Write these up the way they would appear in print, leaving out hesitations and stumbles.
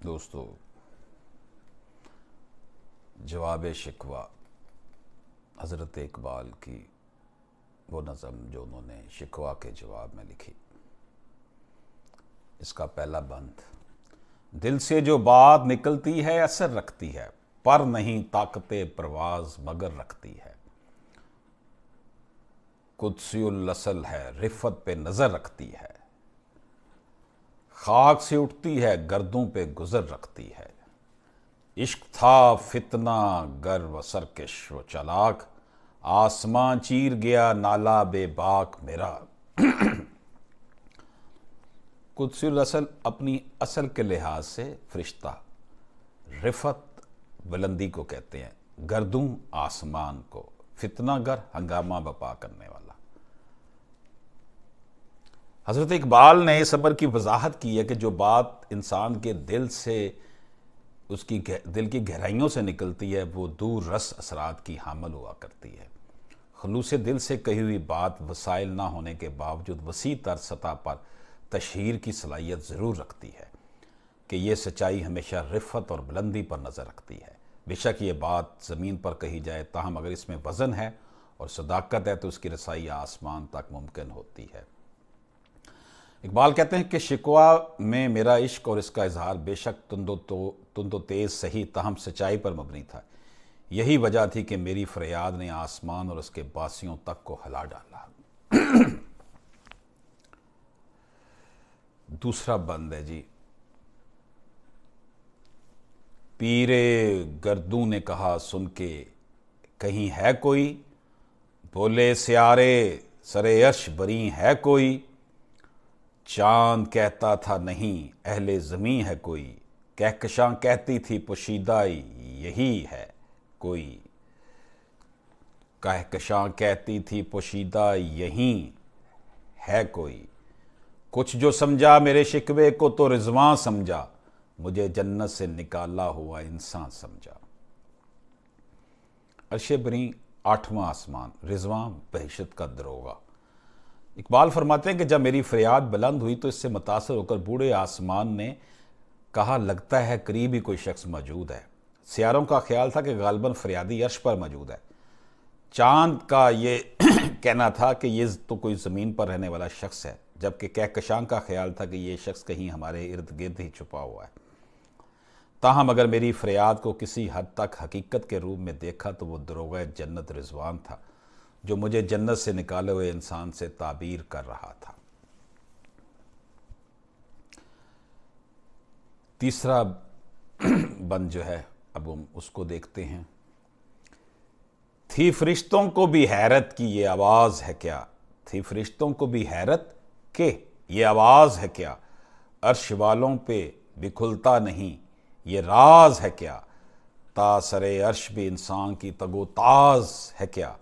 دوستو، جواب شکوہ حضرت اقبال کی وہ نظم جو انہوں نے شکوہ کے جواب میں لکھی، اس کا پہلا بند: دل سے جو بات نکلتی ہے اثر رکھتی ہے، پر نہیں طاقت پرواز مگر رکھتی ہے۔ قدسی الاصل ہے، رفت پہ نظر رکھتی ہے، خاک سے اٹھتی ہے گردوں پہ گزر رکھتی ہے۔ عشق تھا فتنہ گر و سرکش و چالاک، آسمان چیر گیا نالا بے باک میرا۔ قدسی الاصل اپنی اصل کے لحاظ سے فرشتہ، رفت بلندی کو کہتے ہیں، گردوں آسمان کو، فتنہ گر ہنگامہ بپا کرنے والا۔ حضرت اقبال نے اس امر کی وضاحت کی ہے کہ جو بات انسان کے دل سے، اس کی دل کی گہرائیوں سے نکلتی ہے، وہ دور رس اثرات کی حامل ہوا کرتی ہے۔ خلوص دل سے کہی ہوئی بات وسائل نہ ہونے کے باوجود وسیع تر سطح پر تشہیر کی صلاحیت ضرور رکھتی ہے کہ یہ سچائی ہمیشہ رفت اور بلندی پر نظر رکھتی ہے۔ بے شک یہ بات زمین پر کہی جائے، تاہم اگر اس میں وزن ہے اور صداقت ہے تو اس کی رسائی آسمان تک ممکن ہوتی ہے۔ اقبال کہتے ہیں کہ شکوہ میں میرا عشق اور اس کا اظہار بے شک تند و تیز صحیح، تاہم سچائی پر مبنی تھا۔ یہی وجہ تھی کہ میری فریاد نے آسمان اور اس کے باسیوں تک کو ہلا ڈالا۔ دوسرا بند ہے جی: پیرے گردوں نے کہا سن کے کہیں ہے کوئی، بولے سیارے سرے عرش بری ہے کوئی۔ چاند کہتا تھا نہیں اہل زمیں ہے کوئی، کہکشاں کہتی تھی پوشیدہ یہی ہے کوئی۔ کہکشاں کہتی تھی پوشیدہ یہی ہے کوئی۔ کچھ جو سمجھا میرے شکوے کو تو رضواں سمجھا، مجھے جنت سے نکالا ہوا انسان سمجھا۔ عرش بری 8واں آسمان، رضواں بہشت کا دروغہ۔ اقبال فرماتے ہیں کہ جب میری فریاد بلند ہوئی تو اس سے متاثر ہو کر بوڑھے آسمان نے کہا لگتا ہے قریب ہی کوئی شخص موجود ہے۔ سیاروں کا خیال تھا کہ غالباً فریادی عرش پر موجود ہے۔ چاند کا یہ کہنا تھا کہ یہ تو کوئی زمین پر رہنے والا شخص ہے، جبکہ کہکشاں کا خیال تھا کہ یہ شخص کہیں ہمارے ارد گرد ہی چھپا ہوا ہے۔ تاہم اگر میری فریاد کو کسی حد تک حقیقت کے روپ میں دیکھا تو وہ دروغہ جنت رضوان تھا، جو مجھے جنت سے نکالے ہوئے انسان سے تعبیر کر رہا تھا۔ تیسرا بند جو ہے اب ہم اس کو دیکھتے ہیں: تھی فرشتوں کو بھی حیرت کی یہ آواز ہے کیا، تھی فرشتوں کو بھی حیرت کہ یہ آواز ہے کیا، عرش والوں پہ بھی کھلتا نہیں یہ راز ہے کیا، تا سرے عرش بھی انسان کی تگ و تاز ہے کیا،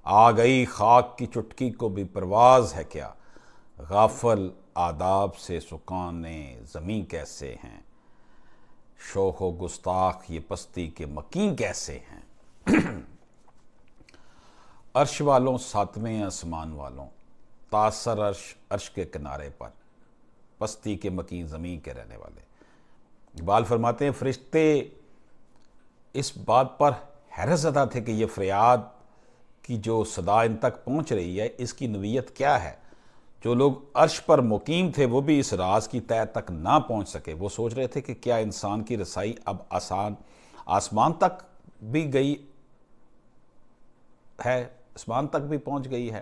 آ گئی خاک کی چٹکی کو بھی پرواز ہے کیا، غافل آداب سے سکانے زمیں کیسے ہیں، شوخ و گستاخ یہ پستی کے مکین کیسے ہیں۔ عرش والوں، 7ویں آسمان والوں، تاثر عرش کے کنارے پر، پستی کے مکین زمین کے رہنے والے۔ اقبال فرماتے ہیں فرشتے اس بات پر حیرت زدہ تھے کہ یہ فریاد کی جو صدا ان تک پہنچ رہی ہے اس کی نوعیت کیا ہے۔ جو لوگ عرش پر مقیم تھے وہ بھی اس راز کی تہہ تک نہ پہنچ سکے۔ وہ سوچ رہے تھے کہ کیا انسان کی رسائی اب آسمان تک بھی گئی ہے، آسمان تک بھی پہنچ گئی ہے،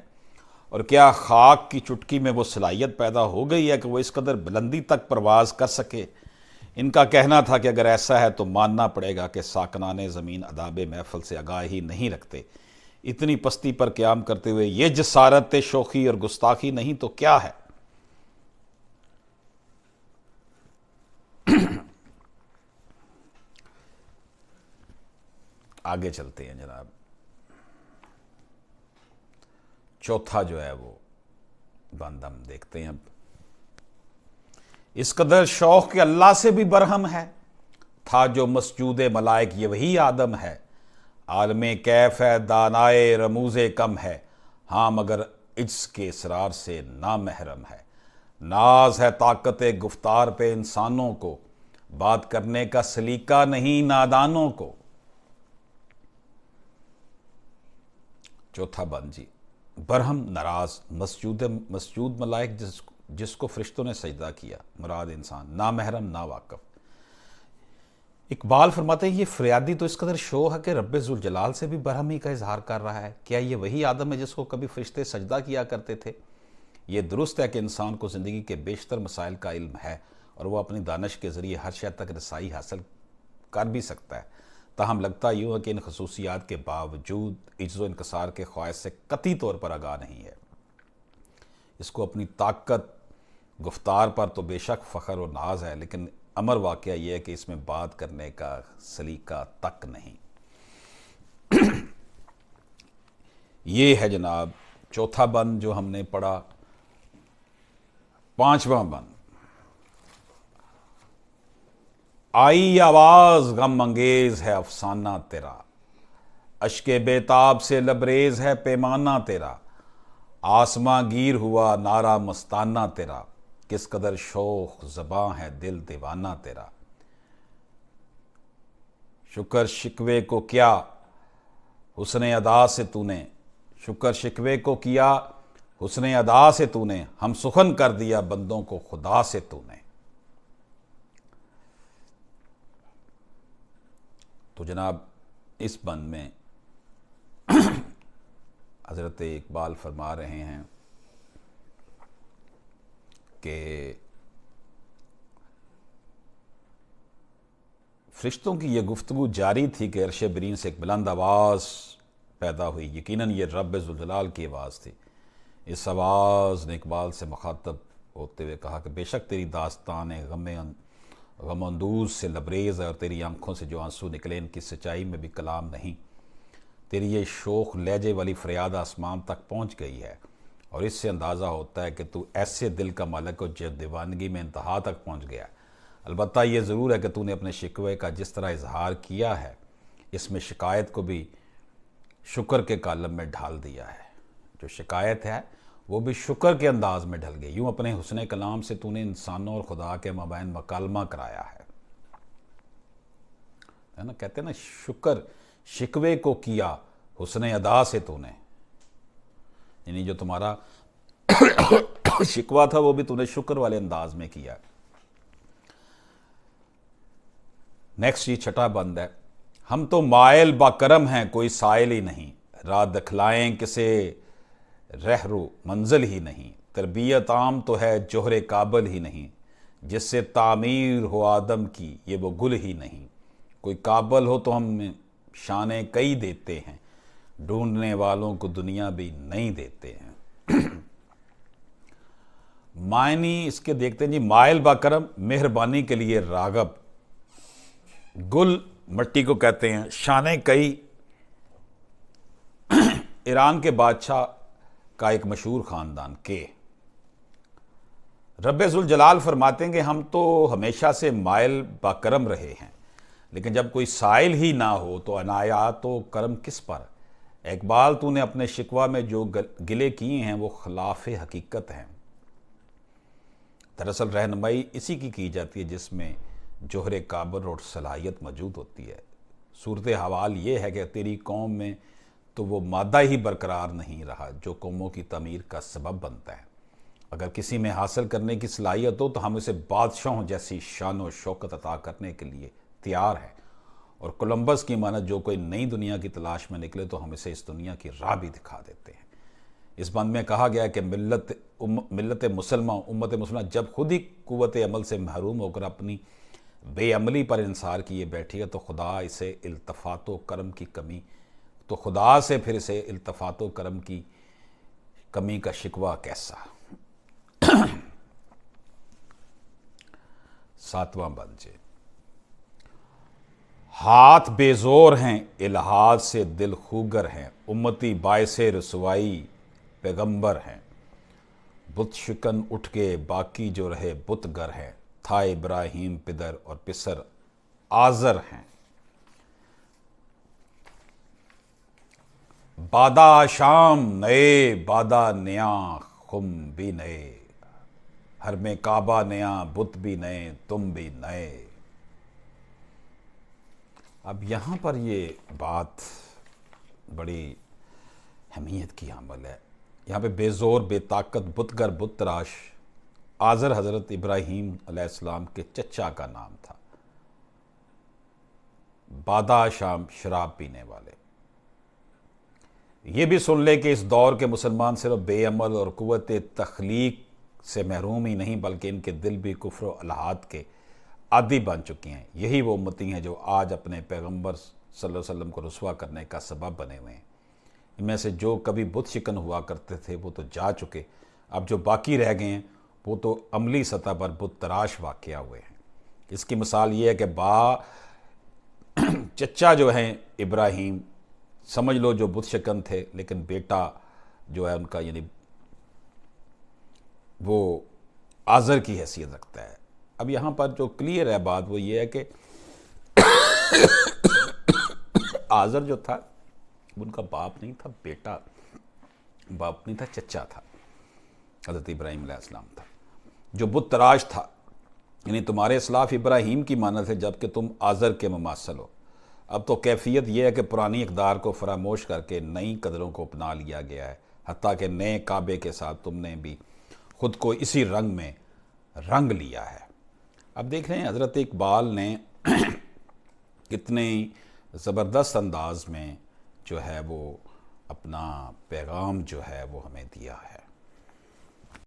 اور کیا خاک کی چٹکی میں وہ صلاحیت پیدا ہو گئی ہے کہ وہ اس قدر بلندی تک پرواز کر سکے۔ ان کا کہنا تھا کہ اگر ایسا ہے تو ماننا پڑے گا کہ ساکنان زمین آداب محفل سے آگاہی نہیں رکھتے۔ اتنی پستی پر قیام کرتے ہوئے یہ جسارت شوخی اور گستاخی نہیں تو کیا ہے۔ آگے چلتے ہیں جناب۔ چوتھا جو ہے وہ بند ہم دیکھتے ہیں اب: اس قدر شوق کہ اللہ سے بھی برہم ہے، تھا جو مسجود ملائک یہ وہی آدم ہے، عالم کیف ہے دانائے رموز کم ہے، ہاں مگر عجز کے اسرار سے نامحرم ہے۔ ناز ہے طاقت گفتار پہ انسانوں کو، بات کرنے کا سلیقہ نہیں نادانوں کو۔ چوتھا بند جی، برہم ناراض مسجود ملائک جس کو فرشتوں نے سجدہ کیا، مراد انسان، نامحرم نا واقف۔ اقبال فرماتے ہیں یہ فریادی تو اس قدر شو ہے کہ رب ذوالجلال سے بھی برہمی کا اظہار کر رہا ہے۔ کیا یہ وہی آدم ہے جس کو کبھی فرشتے سجدہ کیا کرتے تھے؟ یہ درست ہے کہ انسان کو زندگی کے بیشتر مسائل کا علم ہے اور وہ اپنی دانش کے ذریعے ہر شے تک رسائی حاصل کر بھی سکتا ہے، تاہم لگتا یوں ہے کہ ان خصوصیات کے باوجود عجز و انکسار کے خواہش سے قطعی طور پر آگاہ نہیں ہے۔ اس کو اپنی طاقت گفتار پر تو بے شک فخر و ناز ہے، لیکن امر واقعہ یہ ہے کہ اس میں بات کرنے کا سلیقہ تک نہیں۔ یہ ہے جناب چوتھا بند جو ہم نے پڑھا۔ پانچواں بند، آئی آواز غم انگیز ہے افسانہ تیرا، اشک بیتاب سے لبریز ہے پیمانہ تیرا، آسماں گیر ہوا نعرہ مستانہ تیرا، کس قدر شوخ زباں ہے دل دیوانہ تیرا، شکر شکوے کو کیا حسن ادا سے تو نے، شکر شکوے کو کیا حسن ادا سے تو نے، ہم سخن کر دیا بندوں کو خدا سے تو نے۔ تو جناب اس بند میں حضرت اقبال فرما رہے ہیں کہ فرشتوں کی یہ گفتگو جاری تھی کہ عرش برین سے ایک بلند آواز پیدا ہوئی، یقیناً یہ رب ذوالجلال کی آواز تھی۔ اس آواز نے اقبال سے مخاطب ہوتے ہوئے کہا کہ بے شک تیری داستان غم اندوز سے لبریز ہے، اور تیری آنکھوں سے جو آنسو نکلے ان کی سچائی میں بھی کلام نہیں۔ تیری یہ شوخ لہجے والی فریاد آسمان تک پہنچ گئی ہے، اور اس سے اندازہ ہوتا ہے کہ تو ایسے دل کا مالک ہو جو دیوانگی میں انتہا تک پہنچ گیا۔ البتہ یہ ضرور ہے کہ تو نے اپنے شکوے کا جس طرح اظہار کیا ہے، اس میں شکایت کو بھی شکر کے کالم میں ڈھال دیا ہے۔ جو شکایت ہے وہ بھی شکر کے انداز میں ڈھل گئی۔ یوں اپنے حسن کلام سے تو نے انسانوں اور خدا کے مابین مکالمہ کرایا ہے نا، کہتے ہیں نا شکر شکوے کو کیا حسن ادا سے تو نے، یعنی جو تمہارا شکوہ تھا وہ بھی تو نے شکر والے انداز میں کیا۔ نیکسٹ یہ چھٹا بند ہے، ہم تو مائل با کرم ہیں کوئی سائل ہی نہیں، راہ دکھلائیں کسے رہرو منزل ہی نہیں، تربیت عام تو ہے جوہر کابل ہی نہیں، جس سے تعمیر ہو آدم کی یہ وہ گل ہی نہیں، کوئی کابل ہو تو ہم شانیں کئی دیتے ہیں، ڈھونڈنے والوں کو دنیا بھی نہیں دیتے ہیں۔ معنی اس کے دیکھتے ہیں جی، مائل با کرم مہربانی کے لیے راغب، گل مٹی کو کہتے ہیں، شانیں کئی ایران کے بادشاہ کا ایک مشہور خاندان کے رب ذوالجلال فرماتے ہیں کہ ہم تو ہمیشہ سے مائل با کرم رہے ہیں، لیکن جب کوئی سائل ہی نہ ہو تو عنایات و کرم کس پر؟ اقبال تو نے اپنے شکوہ میں جو گلے کیے ہیں وہ خلاف حقیقت ہیں۔ دراصل رہنمائی اسی کی جاتی ہے جس میں جوہر کابل اور صلاحیت موجود ہوتی ہے۔ صورتحال یہ ہے کہ تیری قوم میں تو وہ مادہ ہی برقرار نہیں رہا جو قوموں کی تعمیر کا سبب بنتا ہے۔ اگر کسی میں حاصل کرنے کی صلاحیت ہو تو ہم اسے بادشاہوں جیسی شان و شوکت عطا کرنے کے لیے تیار ہیں، اور کولمبس کی مانند جو کوئی نئی دنیا کی تلاش میں نکلے تو ہم اسے اس دنیا کی راہ بھی دکھا دیتے ہیں۔ اس بند میں کہا گیا ہے کہ ملت مسلمہ امت مسلمہ جب خود ہی قوت عمل سے محروم ہو کر اپنی بے عملی پر انحصار کیے بیٹھی ہے تو خدا سے التفات و کرم کی کمی کا شکوہ کیسا؟ ساتواں بند جی، ہاتھ بے زور ہیں الحاد سے دل خوگر ہیں، امتی باعث رسوائی پیغمبر ہیں، بت شکن اٹھ کے باقی جو رہے بت گر ہیں، تھا ابراہیم پدر اور پسر آزر ہیں، بادا شام نئے بادا نیا خم بھی نئے، ہر میں کعبہ نیا بت بھی نئے تم بھی نئے۔ اب یہاں پر یہ بات بڑی اہمیت کی حامل ہے. یہاں پہ بے زور بے طاقت بتگر بت تراش آزر حضرت ابراہیم علیہ السلام کے چچا کا نام تھا. بادہ شام شراب پینے والے. یہ بھی سن لے کہ اس دور کے مسلمان صرف بے عمل اور قوت تخلیق سے محروم ہی نہیں بلکہ ان کے دل بھی کفر و الحاد کے عادی بن چکے ہیں. یہی وہ امتی ہیں جو آج اپنے پیغمبر صلی اللہ علیہ وسلم کو رسوا کرنے کا سبب بنے ہوئے ہیں. ان میں سے جو کبھی بت شکن ہوا کرتے تھے وہ تو جا چکے، اب جو باقی رہ گئے ہیں وہ تو عملی سطح پر بت تراش واقع ہوئے ہیں. اس کی مثال یہ ہے کہ چچا جو ہیں ابراہیم، سمجھ لو جو بت شکن تھے، لیکن بیٹا جو ہے ان کا یعنی وہ آزر کی حیثیت رکھتا ہے. اب یہاں پر جو کلیئر ہے بات وہ یہ ہے کہ آزر جو تھا ان کا باپ نہیں تھا، بیٹا، باپ نہیں تھا، چچا تھا. حضرت ابراہیم علیہ السلام تھا جو بت تراش تھا. یعنی تمہارے اسلاف ابراہیم کی مانند ہے جبکہ تم آزر کے مماثل ہو. اب تو کیفیت یہ ہے کہ پرانی اقدار کو فراموش کر کے نئی قدروں کو اپنا لیا گیا ہے، حتیٰ کہ نئے کعبے کے ساتھ تم نے بھی خود کو اسی رنگ میں رنگ لیا ہے. اب دیکھ رہے ہیں حضرت اقبال نے کتنے زبردست انداز میں جو ہے وہ اپنا پیغام جو ہے وہ ہمیں دیا ہے.